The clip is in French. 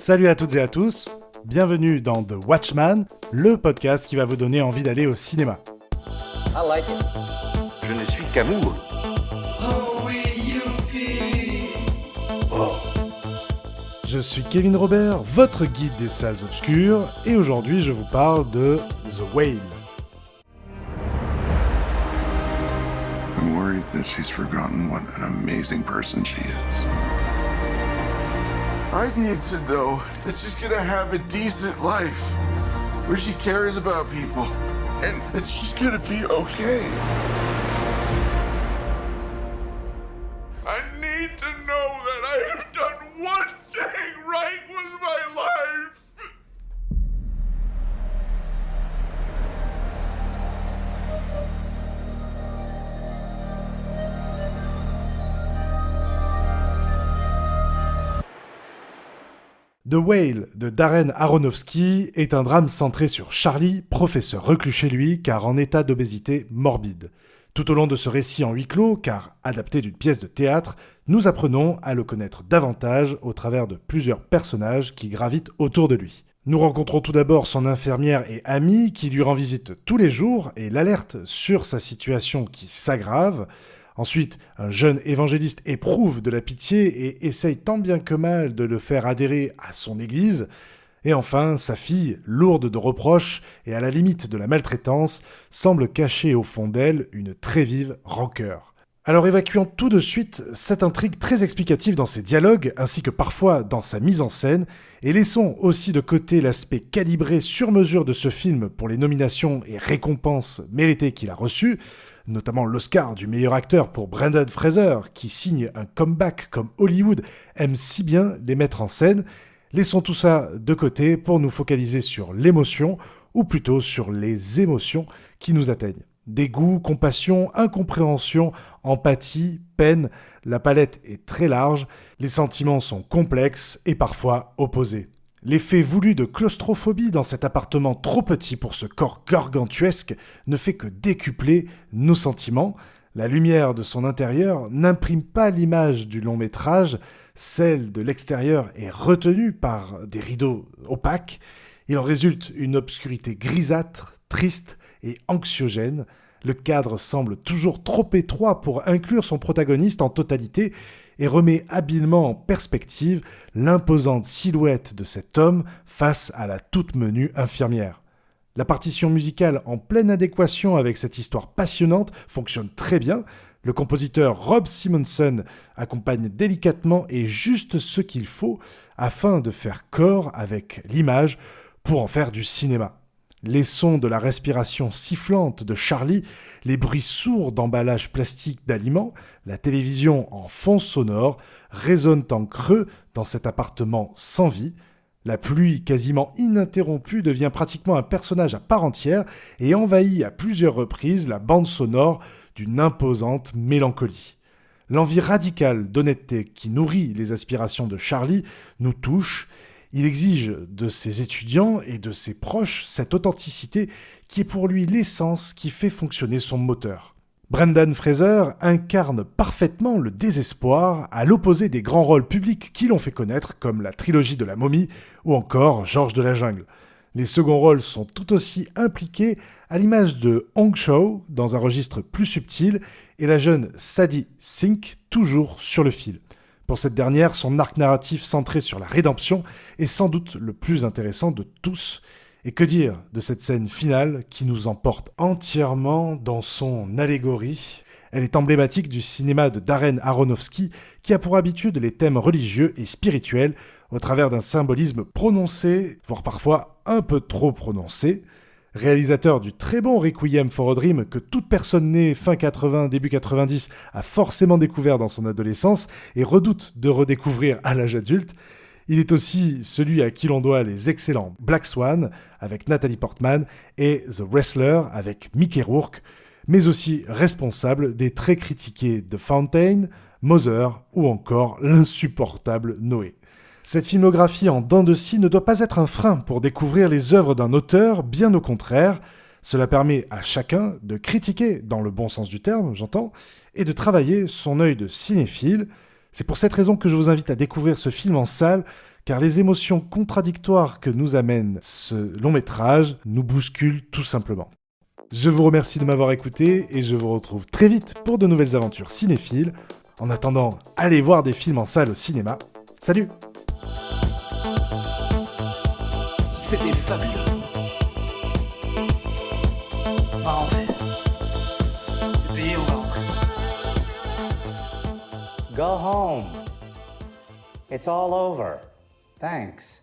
Salut à toutes et à tous, bienvenue dans The Watchman, le podcast qui va vous donner envie d'aller au cinéma. I like it. Je ne suis qu'amour. Je suis Kevin Robert, votre guide des salles obscures, et aujourd'hui je vous parle de The Whale. I'm worried that she's forgotten what an amazing person she is. I need to know that she's gonna have a decent life, where she cares about people, and that she's gonna be okay. I need to know that I have done one thing right with my life. The Whale de Darren Aronofsky est un drame centré sur Charlie, professeur reclus chez lui car en état d'obésité morbide. Tout au long de ce récit en huis clos, car adapté d'une pièce de théâtre, nous apprenons à le connaître davantage au travers de plusieurs personnages qui gravitent autour de lui. Nous rencontrons tout d'abord son infirmière et amie qui lui rend visite tous les jours et l'alerte sur sa situation qui s'aggrave. Ensuite, un jeune évangéliste éprouve de la pitié et essaye tant bien que mal de le faire adhérer à son église. Et enfin, sa fille, lourde de reproches et à la limite de la maltraitance, semble cacher au fond d'elle une très vive rancœur. Alors évacuons tout de suite cette intrigue très explicative dans ses dialogues, ainsi que parfois dans sa mise en scène, et laissons aussi de côté l'aspect calibré sur mesure de ce film pour les nominations et récompenses méritées qu'il a reçues, notamment l'Oscar du meilleur acteur pour Brendan Fraser, qui signe un comeback comme Hollywood aime si bien les mettre en scène. Laissons tout ça de côté pour nous focaliser sur l'émotion, ou plutôt sur les émotions qui nous atteignent. Dégoût, compassion, incompréhension, empathie, peine, la palette est très large, les sentiments sont complexes et parfois opposés. L'effet voulu de claustrophobie dans cet appartement trop petit pour ce corps gargantuesque ne fait que décupler nos sentiments. La lumière de son intérieur n'imprime pas l'image du long métrage, celle de l'extérieur est retenue par des rideaux opaques. Il en résulte une obscurité grisâtre, triste et anxiogène. Le cadre semble toujours trop étroit pour inclure son protagoniste en totalité et remet habilement en perspective l'imposante silhouette de cet homme face à la toute menue infirmière. La partition musicale en pleine adéquation avec cette histoire passionnante fonctionne très bien. Le compositeur Rob Simonson accompagne délicatement et juste ce qu'il faut afin de faire corps avec l'image pour en faire du cinéma. Les sons de la respiration sifflante de Charlie, les bruits sourds d'emballage plastique d'aliments, la télévision en fond sonore résonnent en creux dans cet appartement sans vie. La pluie quasiment ininterrompue devient pratiquement un personnage à part entière et envahit à plusieurs reprises la bande sonore d'une imposante mélancolie. L'envie radicale d'honnêteté qui nourrit les aspirations de Charlie nous touche. Il exige de ses étudiants et de ses proches cette authenticité qui est pour lui l'essence qui fait fonctionner son moteur. Brendan Fraser incarne parfaitement le désespoir à l'opposé des grands rôles publics qui l'ont fait connaître comme la trilogie de la momie ou encore Georges de la jungle. Les seconds rôles sont tout aussi impliqués à l'image de Hong Chau dans un registre plus subtil et la jeune Sadie Sink toujours sur le fil. Pour cette dernière, son arc narratif centré sur la rédemption est sans doute le plus intéressant de tous. Et que dire de cette scène finale qui nous emporte entièrement dans son allégorie ? Elle est emblématique du cinéma de Darren Aronofsky qui a pour habitude les thèmes religieux et spirituels au travers d'un symbolisme prononcé, voire parfois un peu trop prononcé. Réalisateur du très bon Requiem for a Dream que toute personne née fin 80, début 90 a forcément découvert dans son adolescence et redoute de redécouvrir à l'âge adulte, il est aussi celui à qui l'on doit les excellents Black Swan avec Natalie Portman et The Wrestler avec Mickey Rourke, mais aussi responsable des très critiqués The Fountain, Mother ou encore l'insupportable Noé. Cette filmographie en dents de scie ne doit pas être un frein pour découvrir les œuvres d'un auteur, bien au contraire. Cela permet à chacun de critiquer, dans le bon sens du terme, j'entends, et de travailler son œil de cinéphile. C'est pour cette raison que je vous invite à découvrir ce film en salle, car les émotions contradictoires que nous amène ce long métrage nous bousculent tout simplement. Je vous remercie de m'avoir écouté et je vous retrouve très vite pour de nouvelles aventures cinéphiles. En attendant, allez voir des films en salle au cinéma. Salut! C'était fabuleux. On va rentrer. C'est payé, on va rentrer. Go home. It's all over. Thanks.